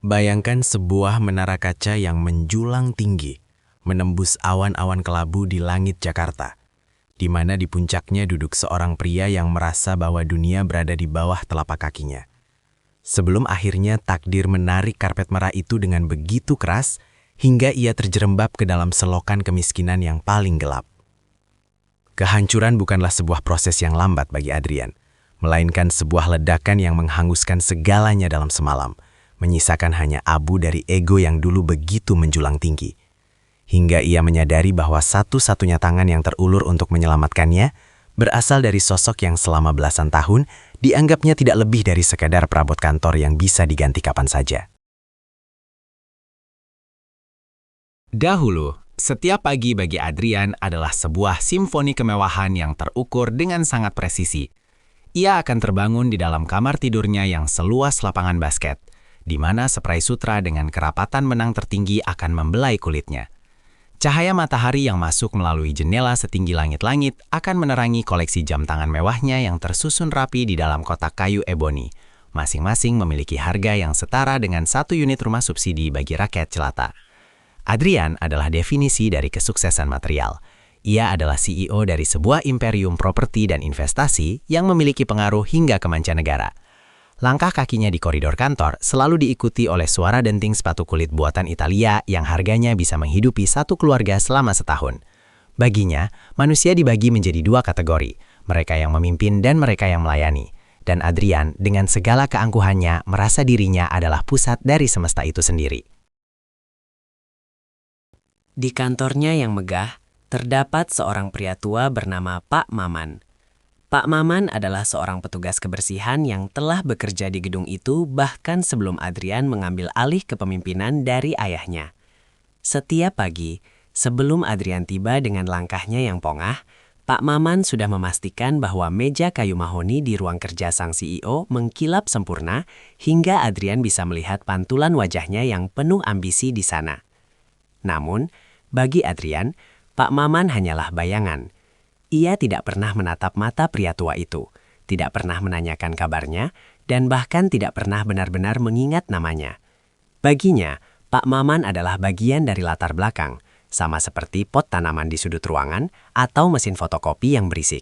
Bayangkan sebuah menara kaca yang menjulang tinggi, menembus awan-awan kelabu di langit Jakarta, di mana di puncaknya duduk seorang pria yang merasa bahwa dunia berada di bawah telapak kakinya. Sebelum akhirnya takdir menarik karpet merah itu dengan begitu keras, hingga ia terjerembab ke dalam selokan kemiskinan yang paling gelap. Kehancuran bukanlah sebuah proses yang lambat bagi Adrian, melainkan sebuah ledakan yang menghanguskan segalanya dalam semalam, menyisakan hanya abu dari ego yang dulu begitu menjulang tinggi. Hingga ia menyadari bahwa satu-satunya tangan yang terulur untuk menyelamatkannya berasal dari sosok yang selama belasan tahun dianggapnya tidak lebih dari sekadar perabot kantor yang bisa diganti kapan saja. Dahulu, setiap pagi bagi Adrian adalah sebuah simfoni kemewahan yang terukur dengan sangat presisi. Ia akan terbangun di dalam kamar tidurnya yang seluas lapangan basket, di mana spray sutra dengan kerapatan benang tertinggi akan membelai kulitnya. Cahaya matahari yang masuk melalui jendela setinggi langit-langit akan menerangi koleksi jam tangan mewahnya yang tersusun rapi di dalam kotak kayu eboni. Masing-masing memiliki harga yang setara dengan 1 unit rumah subsidi bagi rakyat jelata. Adrian adalah definisi dari kesuksesan material. Ia adalah CEO dari sebuah imperium properti dan investasi yang memiliki pengaruh hingga ke mancanegara. Langkah kakinya di koridor kantor selalu diikuti oleh suara denting sepatu kulit buatan Italia yang harganya bisa menghidupi satu keluarga selama setahun. Baginya, manusia dibagi menjadi 2 kategori, mereka yang memimpin dan mereka yang melayani. Dan Adrian dengan segala keangkuhannya merasa dirinya adalah pusat dari semesta itu sendiri. Di kantornya yang megah, terdapat seorang pria tua bernama Pak Maman. Pak Maman adalah seorang petugas kebersihan yang telah bekerja di gedung itu bahkan sebelum Adrian mengambil alih kepemimpinan dari ayahnya. Setiap pagi, sebelum Adrian tiba dengan langkahnya yang pongah, Pak Maman sudah memastikan bahwa meja kayu mahoni di ruang kerja sang CEO mengkilap sempurna hingga Adrian bisa melihat pantulan wajahnya yang penuh ambisi di sana. Namun, bagi Adrian, Pak Maman hanyalah bayangan. Ia tidak pernah menatap mata pria tua itu, tidak pernah menanyakan kabarnya, dan bahkan tidak pernah benar-benar mengingat namanya. Baginya, Pak Maman adalah bagian dari latar belakang, sama seperti pot tanaman di sudut ruangan atau mesin fotokopi yang berisik.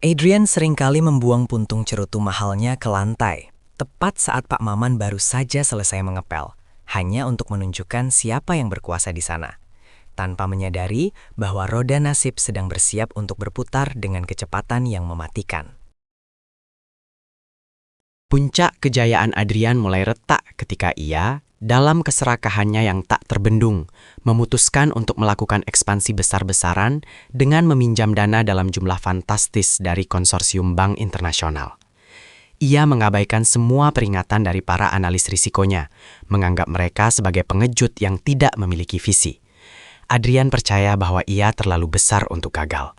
Adrian seringkali membuang puntung cerutu mahalnya ke lantai, tepat saat Pak Maman baru saja selesai mengepel, hanya untuk menunjukkan siapa yang berkuasa di sana, tanpa menyadari bahwa roda nasib sedang bersiap untuk berputar dengan kecepatan yang mematikan. Puncak kejayaan Adrian mulai retak ketika ia, dalam keserakahannya yang tak terbendung, memutuskan untuk melakukan ekspansi besar-besaran dengan meminjam dana dalam jumlah fantastis dari konsorsium bank internasional. Ia mengabaikan semua peringatan dari para analis risikonya, menganggap mereka sebagai pengejut yang tidak memiliki visi. Adrian percaya bahwa ia terlalu besar untuk gagal.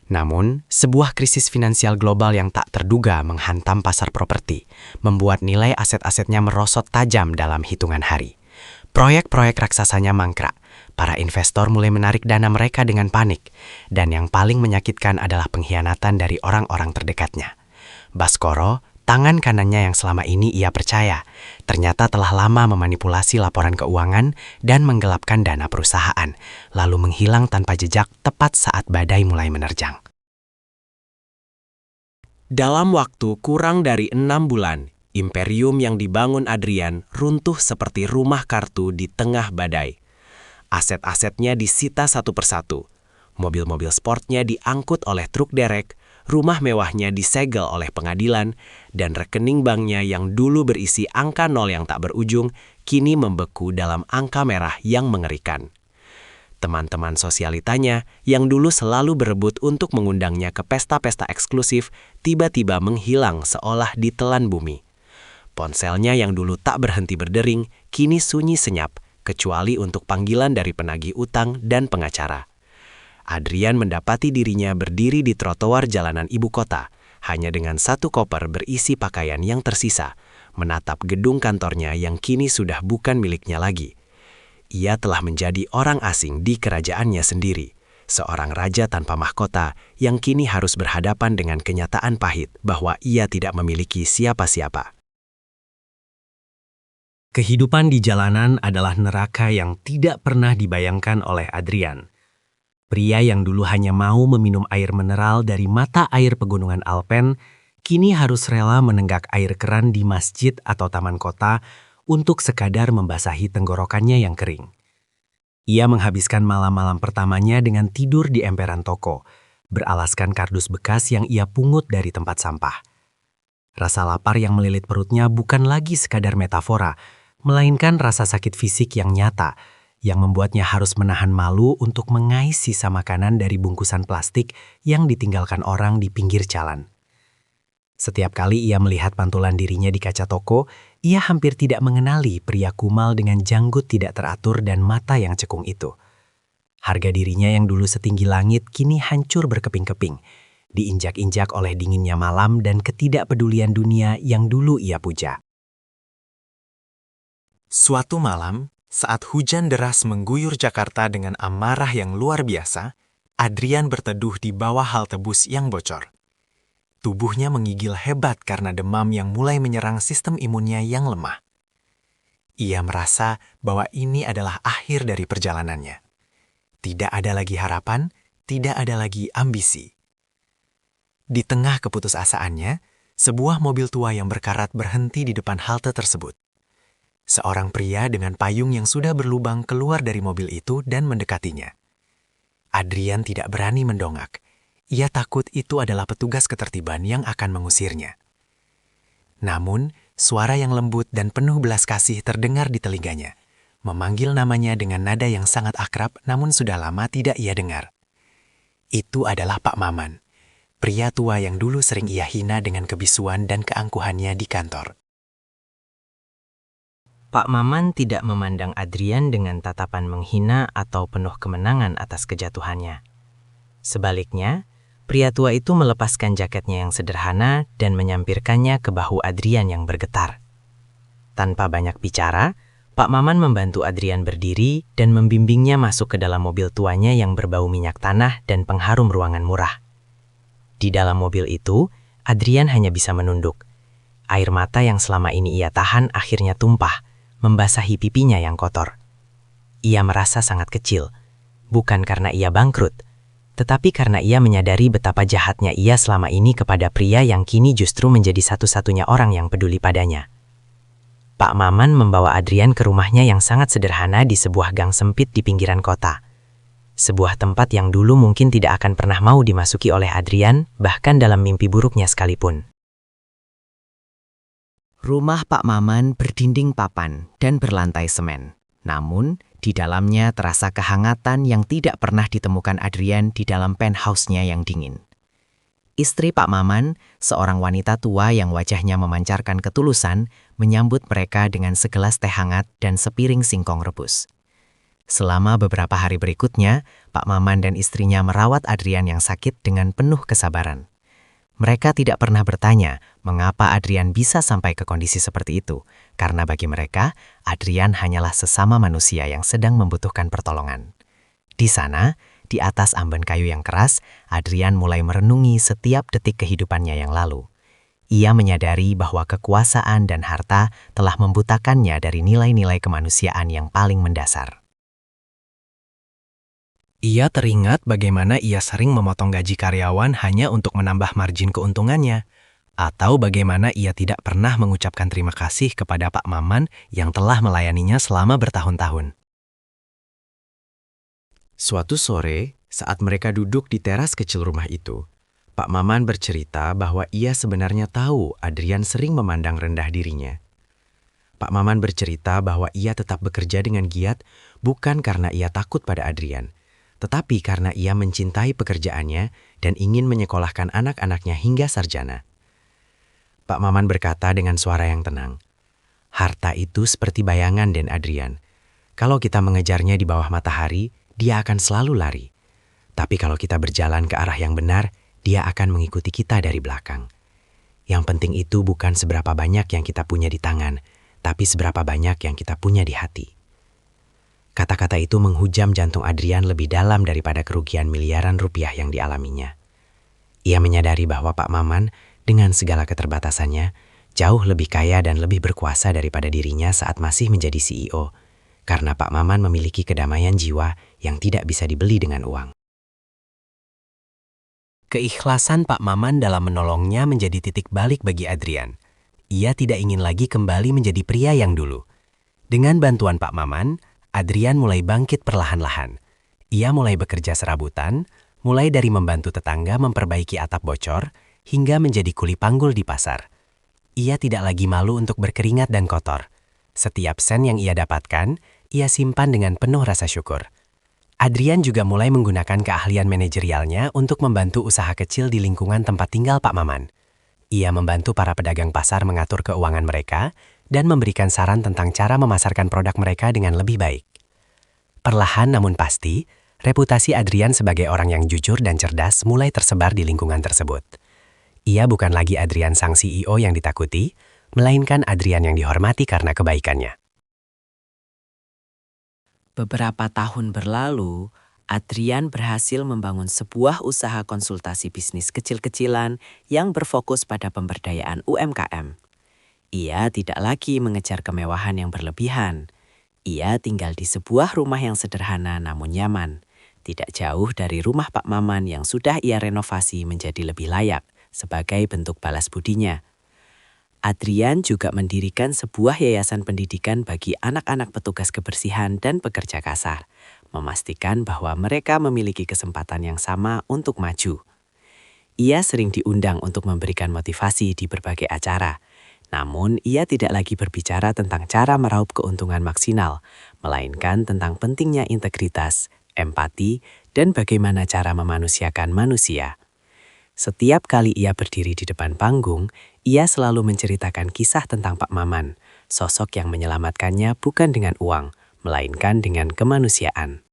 Namun, sebuah krisis finansial global yang tak terduga menghantam pasar properti, membuat nilai aset-asetnya merosot tajam dalam hitungan hari. Proyek-proyek raksasanya mangkrak, para investor mulai menarik dana mereka dengan panik, dan yang paling menyakitkan adalah pengkhianatan dari orang-orang terdekatnya. Baskoro, tangan kanannya yang selama ini ia percaya, ternyata telah lama memanipulasi laporan keuangan dan menggelapkan dana perusahaan, lalu menghilang tanpa jejak tepat saat badai mulai menerjang. Dalam waktu kurang dari 6 bulan, imperium yang dibangun Adrian runtuh seperti rumah kartu di tengah badai. Aset-asetnya disita satu persatu. Mobil-mobil sportnya diangkut oleh truk derek, rumah mewahnya disegel oleh pengadilan, dan rekening banknya yang dulu berisi angka nol yang tak berujung, kini membeku dalam angka merah yang mengerikan. Teman-teman sosialitanya yang dulu selalu berebut untuk mengundangnya ke pesta-pesta eksklusif, tiba-tiba menghilang seolah ditelan bumi. Ponselnya yang dulu tak berhenti berdering, kini sunyi senyap, kecuali untuk panggilan dari penagih utang dan pengacara. Adrian mendapati dirinya berdiri di trotoar jalanan ibu kota, hanya dengan satu koper berisi pakaian yang tersisa, menatap gedung kantornya yang kini sudah bukan miliknya lagi. Ia telah menjadi orang asing di kerajaannya sendiri, seorang raja tanpa mahkota yang kini harus berhadapan dengan kenyataan pahit bahwa ia tidak memiliki siapa-siapa. Kehidupan di jalanan adalah neraka yang tidak pernah dibayangkan oleh Adrian. Pria yang dulu hanya mau meminum air mineral dari mata air pegunungan Alpen, kini harus rela menenggak air keran di masjid atau taman kota untuk sekadar membasahi tenggorokannya yang kering. Ia menghabiskan malam-malam pertamanya dengan tidur di emperan toko, beralaskan kardus bekas yang ia pungut dari tempat sampah. Rasa lapar yang melilit perutnya bukan lagi sekadar metafora, melainkan rasa sakit fisik yang nyata, yang membuatnya harus menahan malu untuk mengais sisa makanan dari bungkusan plastik yang ditinggalkan orang di pinggir jalan. Setiap kali ia melihat pantulan dirinya di kaca toko, ia hampir tidak mengenali pria kumal dengan janggut tidak teratur dan mata yang cekung itu. Harga dirinya yang dulu setinggi langit kini hancur berkeping-keping, diinjak-injak oleh dinginnya malam dan ketidakpedulian dunia yang dulu ia puja. Suatu malam, saat hujan deras mengguyur Jakarta dengan amarah yang luar biasa, Adrian berteduh di bawah halte bus yang bocor. Tubuhnya menggigil hebat karena demam yang mulai menyerang sistem imunnya yang lemah. Ia merasa bahwa ini adalah akhir dari perjalanannya. Tidak ada lagi harapan, tidak ada lagi ambisi. Di tengah keputusasaannya, sebuah mobil tua yang berkarat berhenti di depan halte tersebut. Seorang pria dengan payung yang sudah berlubang keluar dari mobil itu dan mendekatinya. Adrian tidak berani mendongak. Ia takut itu adalah petugas ketertiban yang akan mengusirnya. Namun, suara yang lembut dan penuh belas kasih terdengar di telinganya, memanggil namanya dengan nada yang sangat akrab namun sudah lama tidak ia dengar. Itu adalah Pak Maman, pria tua yang dulu sering ia hina dengan kebisuan dan keangkuhannya di kantor. Pak Maman tidak memandang Adrian dengan tatapan menghina atau penuh kemenangan atas kejatuhannya. Sebaliknya, pria tua itu melepaskan jaketnya yang sederhana dan menyampirkannya ke bahu Adrian yang bergetar. Tanpa banyak bicara, Pak Maman membantu Adrian berdiri dan membimbingnya masuk ke dalam mobil tuanya yang berbau minyak tanah dan pengharum ruangan murah. Di dalam mobil itu, Adrian hanya bisa menunduk. Air mata yang selama ini ia tahan akhirnya tumpah, membasahi pipinya yang kotor. Ia merasa sangat kecil, bukan karena ia bangkrut, tetapi karena ia menyadari betapa jahatnya ia selama ini kepada pria yang kini justru menjadi satu-satunya orang yang peduli padanya. Pak Maman membawa Adrian ke rumahnya yang sangat sederhana di sebuah gang sempit di pinggiran kota. Sebuah tempat yang dulu mungkin tidak akan pernah mau dimasuki oleh Adrian, bahkan dalam mimpi buruknya sekalipun. Rumah Pak Maman berdinding papan dan berlantai semen. Namun, di dalamnya terasa kehangatan yang tidak pernah ditemukan Adrian di dalam penthouse-nya yang dingin. Istri Pak Maman, seorang wanita tua yang wajahnya memancarkan ketulusan, menyambut mereka dengan segelas teh hangat dan sepiring singkong rebus. Selama beberapa hari berikutnya, Pak Maman dan istrinya merawat Adrian yang sakit dengan penuh kesabaran. Mereka tidak pernah bertanya mengapa Adrian bisa sampai ke kondisi seperti itu, karena bagi mereka, Adrian hanyalah sesama manusia yang sedang membutuhkan pertolongan. Di sana, di atas amben kayu yang keras, Adrian mulai merenungi setiap detik kehidupannya yang lalu. Ia menyadari bahwa kekuasaan dan harta telah membutakannya dari nilai-nilai kemanusiaan yang paling mendasar. Ia teringat bagaimana ia sering memotong gaji karyawan hanya untuk menambah margin keuntungannya, atau bagaimana ia tidak pernah mengucapkan terima kasih kepada Pak Maman yang telah melayaninya selama bertahun-tahun. Suatu sore, saat mereka duduk di teras kecil rumah itu, Pak Maman bercerita bahwa ia sebenarnya tahu Adrian sering memandang rendah dirinya. Pak Maman bercerita bahwa ia tetap bekerja dengan giat bukan karena ia takut pada Adrian, tetapi karena ia mencintai pekerjaannya dan ingin menyekolahkan anak-anaknya hingga sarjana. Pak Maman berkata dengan suara yang tenang, "Harta itu seperti bayangan, Den Adrian. Kalau kita mengejarnya di bawah matahari, dia akan selalu lari. Tapi kalau kita berjalan ke arah yang benar, dia akan mengikuti kita dari belakang. Yang penting itu bukan seberapa banyak yang kita punya di tangan, tapi seberapa banyak yang kita punya di hati." Kata-kata itu menghujam jantung Adrian lebih dalam daripada kerugian miliaran rupiah yang dialaminya. Ia menyadari bahwa Pak Maman, dengan segala keterbatasannya, jauh lebih kaya dan lebih berkuasa daripada dirinya saat masih menjadi CEO, karena Pak Maman memiliki kedamaian jiwa yang tidak bisa dibeli dengan uang. Keikhlasan Pak Maman dalam menolongnya menjadi titik balik bagi Adrian. Ia tidak ingin lagi kembali menjadi pria yang dulu. Dengan bantuan Pak Maman, Adrian mulai bangkit perlahan-lahan. Ia mulai bekerja serabutan, mulai dari membantu tetangga memperbaiki atap bocor, hingga menjadi kuli panggul di pasar. Ia tidak lagi malu untuk berkeringat dan kotor. Setiap sen yang ia dapatkan, ia simpan dengan penuh rasa syukur. Adrian juga mulai menggunakan keahlian manajerialnya untuk membantu usaha kecil di lingkungan tempat tinggal Pak Maman. Ia membantu para pedagang pasar mengatur keuangan mereka dan memberikan saran tentang cara memasarkan produk mereka dengan lebih baik. Perlahan namun pasti, reputasi Adrian sebagai orang yang jujur dan cerdas mulai tersebar di lingkungan tersebut. Ia bukan lagi Adrian sang CEO yang ditakuti, melainkan Adrian yang dihormati karena kebaikannya. Beberapa tahun berlalu, Adrian berhasil membangun sebuah usaha konsultasi bisnis kecil-kecilan yang berfokus pada pemberdayaan UMKM. Ia tidak lagi mengejar kemewahan yang berlebihan. Ia tinggal di sebuah rumah yang sederhana namun nyaman, tidak jauh dari rumah Pak Maman yang sudah ia renovasi menjadi lebih layak sebagai bentuk balas budinya. Adrian juga mendirikan sebuah yayasan pendidikan bagi anak-anak petugas kebersihan dan pekerja kasar, memastikan bahwa mereka memiliki kesempatan yang sama untuk maju. Ia sering diundang untuk memberikan motivasi di berbagai acara, namun ia tidak lagi berbicara tentang cara meraup keuntungan maksimal, melainkan tentang pentingnya integritas, empati, dan bagaimana cara memanusiakan manusia. Setiap kali ia berdiri di depan panggung, ia selalu menceritakan kisah tentang Pak Maman, sosok yang menyelamatkannya bukan dengan uang, melainkan dengan kemanusiaan.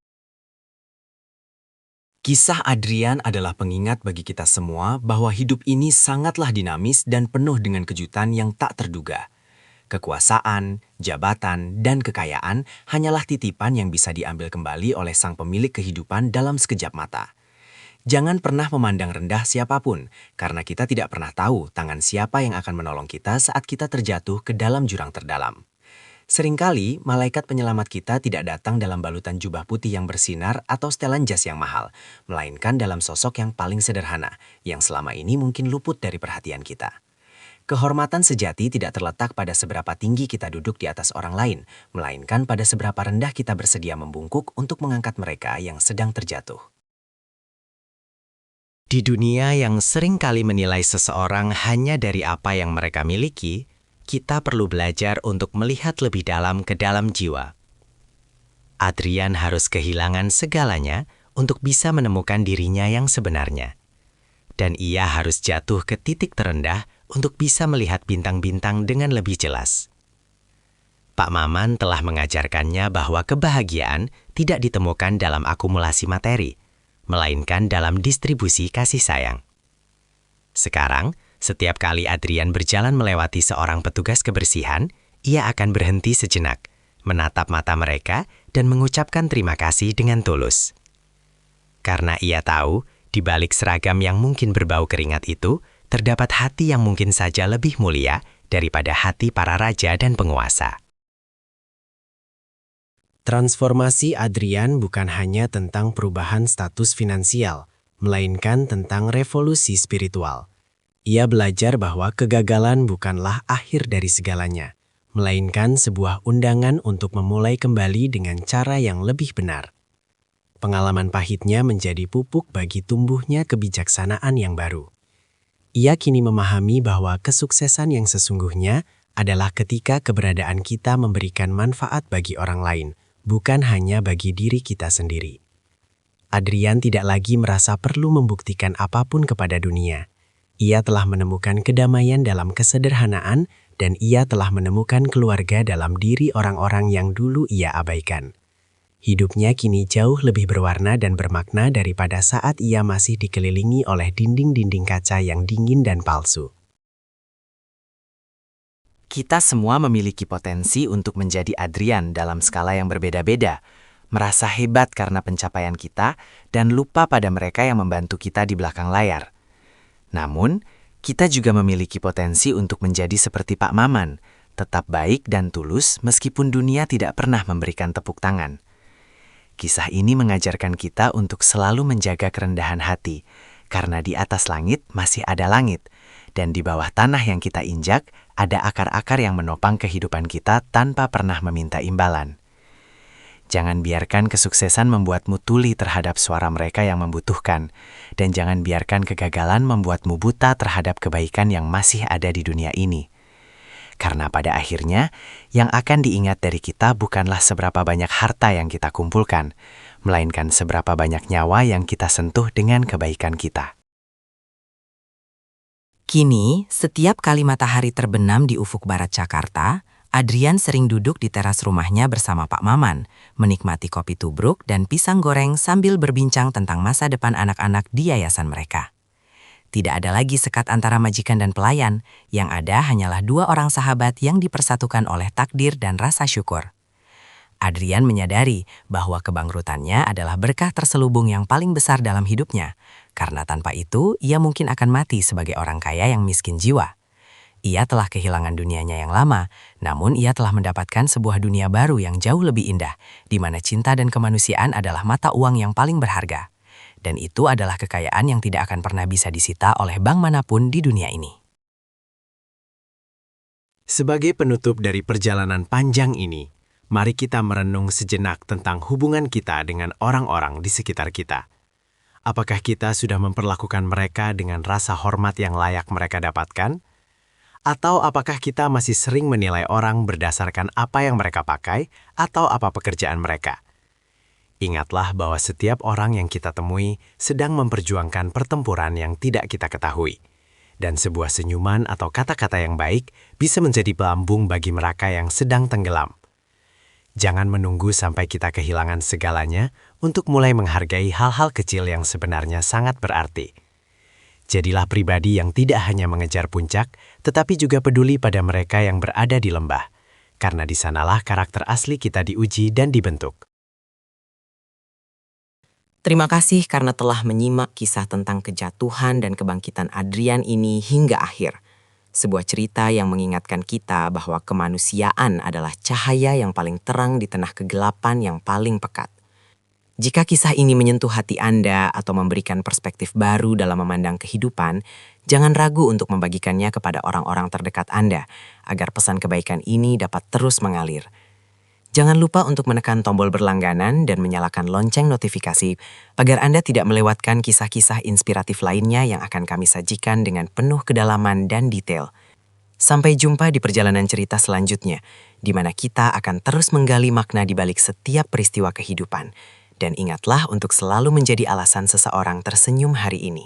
Kisah Adrian adalah pengingat bagi kita semua bahwa hidup ini sangatlah dinamis dan penuh dengan kejutan yang tak terduga. Kekuasaan, jabatan, dan kekayaan hanyalah titipan yang bisa diambil kembali oleh sang pemilik kehidupan dalam sekejap mata. Jangan pernah memandang rendah siapapun, karena kita tidak pernah tahu tangan siapa yang akan menolong kita saat kita terjatuh ke dalam jurang terdalam. Seringkali, malaikat penyelamat kita tidak datang dalam balutan jubah putih yang bersinar atau setelan jas yang mahal, melainkan dalam sosok yang paling sederhana, yang selama ini mungkin luput dari perhatian kita. Kehormatan sejati tidak terletak pada seberapa tinggi kita duduk di atas orang lain, melainkan pada seberapa rendah kita bersedia membungkuk untuk mengangkat mereka yang sedang terjatuh. Di dunia yang sering kali menilai seseorang hanya dari apa yang mereka miliki, kita perlu belajar untuk melihat lebih dalam ke dalam jiwa. Adrian harus kehilangan segalanya untuk bisa menemukan dirinya yang sebenarnya. Dan ia harus jatuh ke titik terendah untuk bisa melihat bintang-bintang dengan lebih jelas. Pak Maman telah mengajarkannya bahwa kebahagiaan tidak ditemukan dalam akumulasi materi, melainkan dalam distribusi kasih sayang. Sekarang, setiap kali Adrian berjalan melewati seorang petugas kebersihan, ia akan berhenti sejenak, menatap mata mereka, dan mengucapkan terima kasih dengan tulus. Karena ia tahu, di balik seragam yang mungkin berbau keringat itu, terdapat hati yang mungkin saja lebih mulia daripada hati para raja dan penguasa. Transformasi Adrian bukan hanya tentang perubahan status finansial, melainkan tentang revolusi spiritual. Ia belajar bahwa kegagalan bukanlah akhir dari segalanya, melainkan sebuah undangan untuk memulai kembali dengan cara yang lebih benar. Pengalaman pahitnya menjadi pupuk bagi tumbuhnya kebijaksanaan yang baru. Ia kini memahami bahwa kesuksesan yang sesungguhnya adalah ketika keberadaan kita memberikan manfaat bagi orang lain, bukan hanya bagi diri kita sendiri. Adrian tidak lagi merasa perlu membuktikan apapun kepada dunia. Ia telah menemukan kedamaian dalam kesederhanaan dan ia telah menemukan keluarga dalam diri orang-orang yang dulu ia abaikan. Hidupnya kini jauh lebih berwarna dan bermakna daripada saat ia masih dikelilingi oleh dinding-dinding kaca yang dingin dan palsu. Kita semua memiliki potensi untuk menjadi Adrian dalam skala yang berbeda-beda, merasa hebat karena pencapaian kita, dan lupa pada mereka yang membantu kita di belakang layar. Namun, Kita juga memiliki potensi untuk menjadi seperti Pak Maman, tetap baik dan tulus meskipun dunia tidak pernah memberikan tepuk tangan. Kisah ini mengajarkan kita untuk selalu menjaga kerendahan hati, karena di atas langit masih ada langit, dan di bawah tanah yang kita injak ada akar-akar yang menopang kehidupan kita tanpa pernah meminta imbalan. Jangan biarkan kesuksesan membuatmu tuli terhadap suara mereka yang membutuhkan, dan jangan biarkan kegagalan membuatmu buta terhadap kebaikan yang masih ada di dunia ini. Karena pada akhirnya, yang akan diingat dari kita bukanlah seberapa banyak harta yang kita kumpulkan, melainkan seberapa banyak nyawa yang kita sentuh dengan kebaikan kita. Kini, setiap kali matahari terbenam di ufuk barat Jakarta, Adrian sering duduk di teras rumahnya bersama Pak Maman, menikmati kopi tubruk dan pisang goreng sambil berbincang tentang masa depan anak-anak di yayasan mereka. Tidak ada lagi sekat antara majikan dan pelayan, yang ada hanyalah dua orang sahabat yang dipersatukan oleh takdir dan rasa syukur. Adrian menyadari bahwa kebangkrutannya adalah berkah terselubung yang paling besar dalam hidupnya, karena tanpa itu ia mungkin akan mati sebagai orang kaya yang miskin jiwa. Ia telah kehilangan dunianya yang lama, namun ia telah mendapatkan sebuah dunia baru yang jauh lebih indah, di mana cinta dan kemanusiaan adalah mata uang yang paling berharga. Dan itu adalah kekayaan yang tidak akan pernah bisa disita oleh bank manapun di dunia ini. Sebagai penutup dari perjalanan panjang ini, mari kita merenung sejenak tentang hubungan kita dengan orang-orang di sekitar kita. Apakah kita sudah memperlakukan mereka dengan rasa hormat yang layak mereka dapatkan? Atau apakah kita masih sering menilai orang berdasarkan apa yang mereka pakai atau apa pekerjaan mereka? Ingatlah bahwa setiap orang yang kita temui sedang memperjuangkan pertempuran yang tidak kita ketahui. Dan sebuah senyuman atau kata-kata yang baik bisa menjadi pelambung bagi mereka yang sedang tenggelam. Jangan menunggu sampai kita kehilangan segalanya untuk mulai menghargai hal-hal kecil yang sebenarnya sangat berarti. Jadilah pribadi yang tidak hanya mengejar puncak, tetapi juga peduli pada mereka yang berada di lembah, karena di sanalah karakter asli kita diuji dan dibentuk. Terima kasih karena telah menyimak kisah tentang kejatuhan dan kebangkitan Adrian ini hingga akhir. Sebuah cerita yang mengingatkan kita bahwa kemanusiaan adalah cahaya yang paling terang di tengah kegelapan yang paling pekat. Jika kisah ini menyentuh hati Anda atau memberikan perspektif baru dalam memandang kehidupan, jangan ragu untuk membagikannya kepada orang-orang terdekat Anda, agar pesan kebaikan ini dapat terus mengalir. Jangan lupa untuk menekan tombol berlangganan dan menyalakan lonceng notifikasi, agar Anda tidak melewatkan kisah-kisah inspiratif lainnya yang akan kami sajikan dengan penuh kedalaman dan detail. Sampai jumpa di perjalanan cerita selanjutnya, di mana kita akan terus menggali makna di balik setiap peristiwa kehidupan. Dan ingatlah untuk selalu menjadi alasan seseorang tersenyum hari ini.